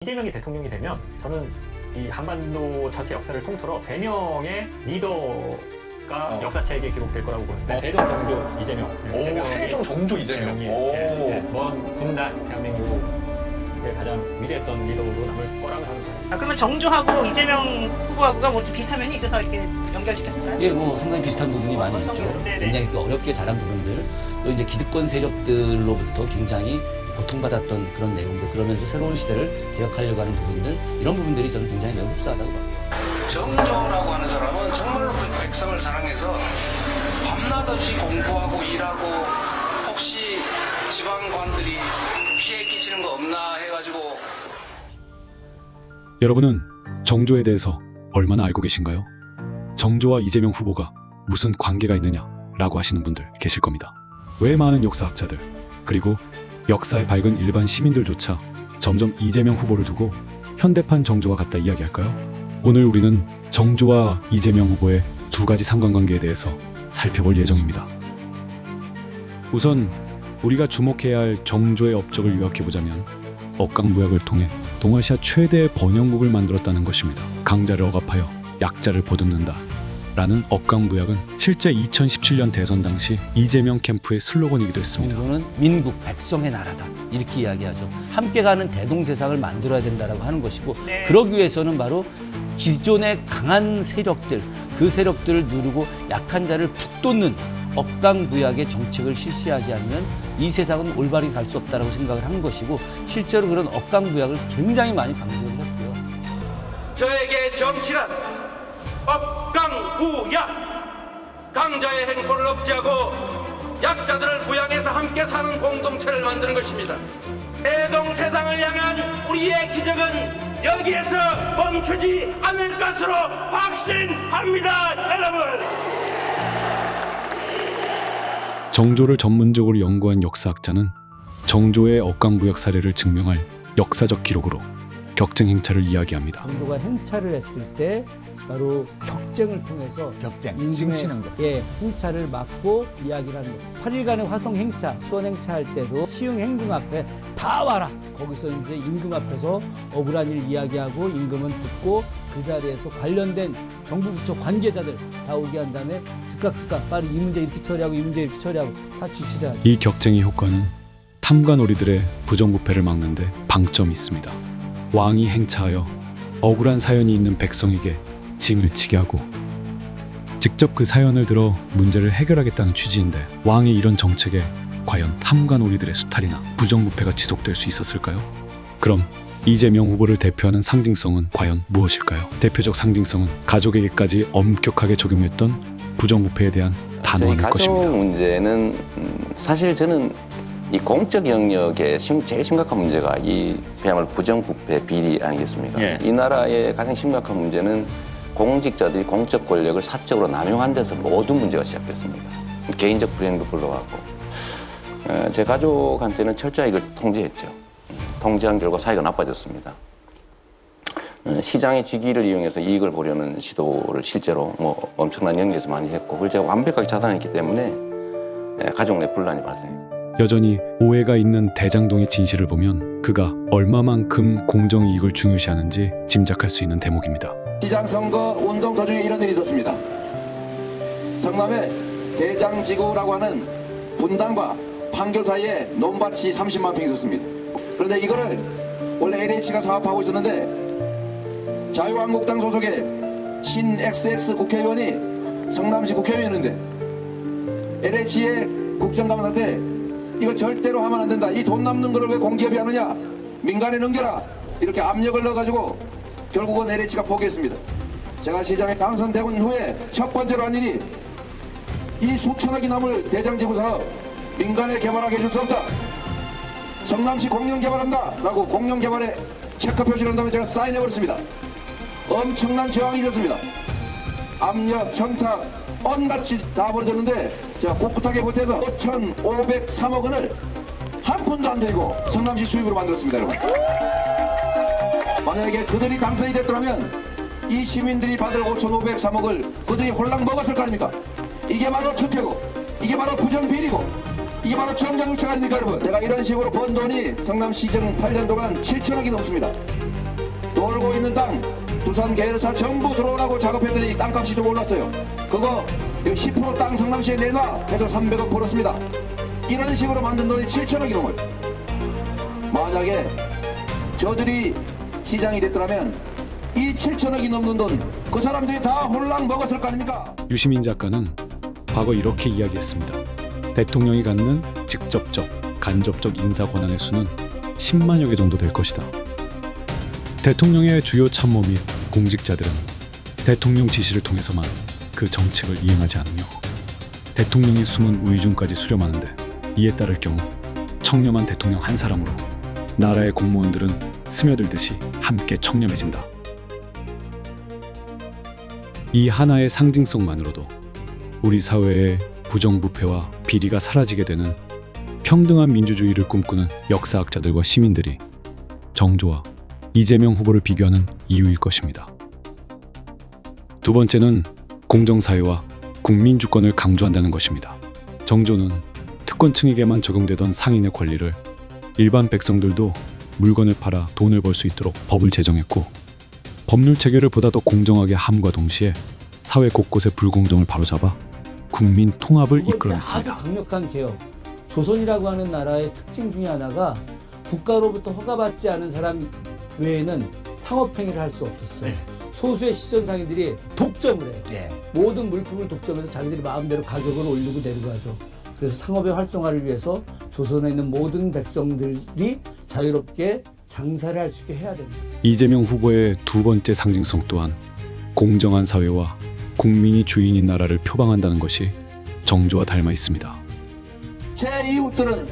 이재명이 대통령이 되면 저는 이 한반도 자체 역사를 통틀어 3명의 리더가 역사책에 기록될 거라고 보는데 세종, 정조, 이재명. 오, 세종, 정조, 이재명. 먼 군단 대한민국의 가장 위대했던 리더로 남을 거라고 생각합니다. 그러면 정조하고 이재명 후보하고가 뭐 비슷한 면이 있어서 이렇게 연결시켰을까요? 예, 뭐 상당히 비슷한 부분이 많이 있죠. 네네. 굉장히 그 어렵게 자란 부분들, 또 이제 기득권 세력들로부터 굉장히 고통받았던 그런 내용들, 그러면서 새로운 시대를 개혁하려고 하는 부분들, 이런 부분들이 저는 굉장히 매우 흡사하다고 봐요. 정조라고 하는 사람은 정말로 백성을 사랑해서 밤낮 없이 공부하고 일하고 혹시 지방관들이 피해 끼치는 거 없나 해가지고. 여러분은 정조에 대해서 얼마나 알고 계신가요? 정조와 이재명 후보가 무슨 관계가 있느냐라고 하시는 분들 계실 겁니다. 왜 많은 역사학자들, 그리고 역사에 밝은 일반 시민들조차 점점 이재명 후보를 두고 현대판 정조와 같다 이야기할까요? 오늘 우리는 정조와 이재명 후보의 두 가지 상관관계에 대해서 살펴볼 예정입니다. 우선 우리가 주목해야 할 정조의 업적을 요약해보자면 억강무약을 통해 동아시아 최대의 번영국을 만들었다는 것입니다. 강자를 억압하여 약자를 보듬는다 라는 억강무약은 실제 2017년 대선 당시 이재명 캠프의 슬로건이기도 했습니다. 정조는 민국 백성의 나라다, 이렇게 이야기하죠. 함께 가는 대동세상을 만들어야 된다라고 하는 것이고, 네. 그러기 위해서는 바로 기존의 강한 세력들, 그 세력들을 누르고 약한 자를 북돋는 억강무약의 정책을 실시하지 않으면 이 세상은 올바르게 갈 수 없다라고 생각을 한 것이고, 실제로 그런 억강무약을 굉장히 많이 강조를 했고요. 저에게 정치란 억강부약, 강자의 행포를 억제하고 약자들을 부양해서 함께 사는 공동체를 만드는 것입니다. 대동세상을 향한 우리의 기적은 여기에서 멈추지 않을 것으로 확신합니다, 여러분. 정조를 전문적으로 연구한 역사학자는 정조의 억강무약 사례를 증명할 역사적 기록으로 격쟁 행차를 이야기합니다. 정조가 행차를 했을 때 바로 격쟁을 통해서 격쟁, 징치는 거. 예, 행차를 막고 이야기를 하는 거. 8일간의 화성 행차, 수원 행차할 때도 시흥 행궁 앞에 다 와라. 거기서 이제 임금 앞에서 억울한 일 이야기하고 임금은 듣고 그 자리에서 관련된 정부 부처 관계자들 다 오게 한 다음에 즉각 빨리 이 문제 이렇게 처리하고 이 문제 이렇게 처리하고 다 지시를 하죠. 이 격쟁의 효과는 탐관오리들의 부정부패를 막는데 방점이 있습니다. 왕이 행차하여 억울한 사연이 있는 백성에게 징을 치게 하고 직접 그 사연을 들어 문제를 해결하겠다는 취지인데, 왕의 이런 정책에 과연 탐관오리들의 수탈이나 부정부패가 지속될 수 있었을까요? 그럼 이재명 후보를 대표하는 상징성은 과연 무엇일까요? 대표적 상징성은 가족에게까지 엄격하게 적용했던 부정부패에 대한 단호함일 가족 것입니다. 문제는 사실 저는 이 공적 영역의 제일 심각한 문제가 이 그야말로 부정부패 비리 아니겠습니까? 예. 이 나라의 가장 심각한 문제는 공직자들이 공적 권력을 사적으로 남용한 데서 모든 문제가 시작됐습니다. 개인적 불행도 불러왔고, 제 가족한테는 철저히 이걸 통제했죠. 통제한 결과 사이가 나빠졌습니다. 시장의 직위를 이용해서 이익을 보려는 시도를 실제로 뭐 엄청난 영역에서 많이 했고, 그걸 제가 완벽하게 차단했기 때문에 가족 내 분란이 발생했고. 여전히 오해가 있는 대장동의 진실을 보면 그가 얼마만큼 공정이익을 중요시하는지 짐작할 수 있는 대목입니다. 시장선거 운동 도중에 이런 일이 있었습니다. 성남에 대장지구라고 하는 분당과 판교 사이에 논밭이 30만 평 있었습니다. 그런데 이거를 원래 LH가 사업하고 있었는데 자유한국당 소속의 신 XX 국회의원이 성남시 국회의원인데 LH의 국정감사때 이거 절대로 하면 안 된다. 이 돈 남는 거를 왜 공기업이 하느냐. 민간에 넘겨라. 이렇게 압력을 넣어가지고 결국은 LH가 포기했습니다. 제가 시장에 당선되고 후에 첫 번째로 한 일이 이 수천억이 남을 대장지구 사업 민간에 개발하게 해줄 수 없다. 성남시 공영개발한다 라고 공영개발에 체크 표시를 한 다음에 제가 사인해버렸습니다. 엄청난 저항이 있었습니다. 압력, 청탁, 온갖 짓 다 벌어졌는데 제가 꿋꿋하게 보태서 5,503억 원을 한 푼도 안 들고 성남시 수입으로 만들었습니다, 여러분. 만약에 그들이 당선이 됐더라면 이 시민들이 받을 5,503억을 그들이 홀랑 먹었을 거 아닙니까? 이게 바로 투표고, 이게 바로 부정비리고, 이게 바로 정장유착 아닙니까, 여러분? 제가 이런 식으로 번 돈이 성남시정 8년 동안 7천억이 넘습니다. 놀고 있는 땅 두산 계열사 전부 들어오라고 작업했더니 땅값이 좀 올랐어요. 그거 10% 땅 성남시에 내놔 해서 300억 벌었습니다. 이런 식으로 만든 돈이 7천억이 넘어요. 만약에 저들이 시장이 됐더라면 이 7천억이 넘는 돈 그 사람들이 다 홀랑 먹었을 거 아닙니까? 유시민 작가는 과거 이렇게 이야기했습니다. 대통령이 갖는 직접적, 간접적 인사 권한의 수는 10만여 개 정도 될 것이다. 대통령의 주요 참모 및 공직자들은 대통령 지시를 통해서만 그 정책을 이행하지 않으며 대통령의 숨은 의중까지 수렴하는데, 이에 따를 경우 청렴한 대통령 한 사람으로 나라의 공무원들은 스며들듯이 함께 청렴해진다. 이 하나의 상징성만으로도 우리 사회의 부정부패와 비리가 사라지게 되는 평등한 민주주의를 꿈꾸는 역사학자들과 시민들이 정조와 이재명 후보를 비교하는 이유일 것입니다. 두 번째는 공정사회와 국민주권을 강조한다는 것입니다. 정조는 특권층에게만 적용되던 상인의 권리를 일반 백성들도 물건을 팔아 돈을 벌 수 있도록 법을 제정했고, 법률 체계를 보다 더 공정하게 함과 동시에 사회 곳곳의 불공정을 바로잡아 국민 통합을 두 번째 이끌어냈습니다. 아주 강력한 개혁. 조선이라고 하는 나라의 특징 중에 하나가 국가로부터 허가받지 않은 사람 외에는 상업행위를 할 수 없었어요. 소수의 시전상인들이 독점을 해요. 모든 물품을 독점해서 자기들이 마음대로 가격을 올리고 내리고 하죠. 그래서 상업의 활성화를 위해서 조선에 있는 모든 백성들이 자유롭게 장사를 할 수 있게 해야 됩니다. 이재명 후보의 두 번째 상징성 또한 공정한 사회와 국민이 주인인 나라를 표방한다는 것이 정조와 닮아 있습니다. 제 이웃들은,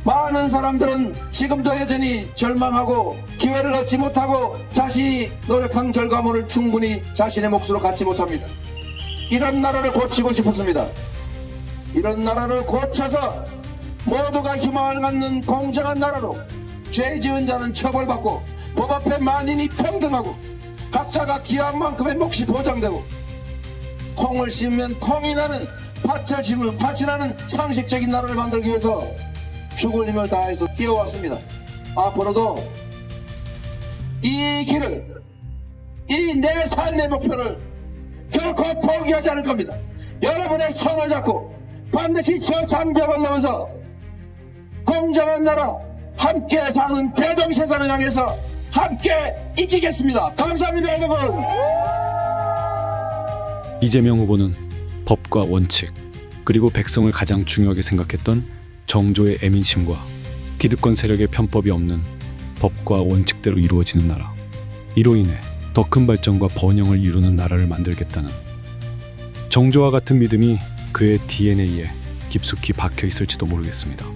많은 사람들은 지금도 여전히 절망하고 기회를 얻지 못하고 자신이 노력한 결과물을 충분히 자신의 몫으로 갖지 못합니다. 이런 나라를 고치고 싶었습니다. 이런 나라를 고쳐서 모두가 희망을 갖는 공정한 나라로 죄 지은 자는 처벌받고 법 앞에 만인이 평등하고 각자가 기여한 만큼의 몫이 보장되고 콩을 심으면 콩이 나는, 밭을 심으면 밭이 나는 상식적인 나라를 만들기 위해서 죽을 힘을 다해서 뛰어왔습니다. 앞으로도 이 길을, 이 내 삶의 목표를 결코 포기하지 않을 겁니다. 여러분의 손을 잡고 반드시 저 장벽을 넘어서 공정한 나라, 함께 사는 대동세상을 향해서 함께 이기겠습니다. 감사합니다, 여러분. 이재명 후보는 법과 원칙, 그리고 백성을 가장 중요하게 생각했던 정조의 애민심과 기득권 세력의 편법이 없는 법과 원칙대로 이루어지는 나라, 이로 인해 더 큰 발전과 번영을 이루는 나라를 만들겠다는 정조와 같은 믿음이 그의 DNA에 깊숙이 박혀 있을지도 모르겠습니다.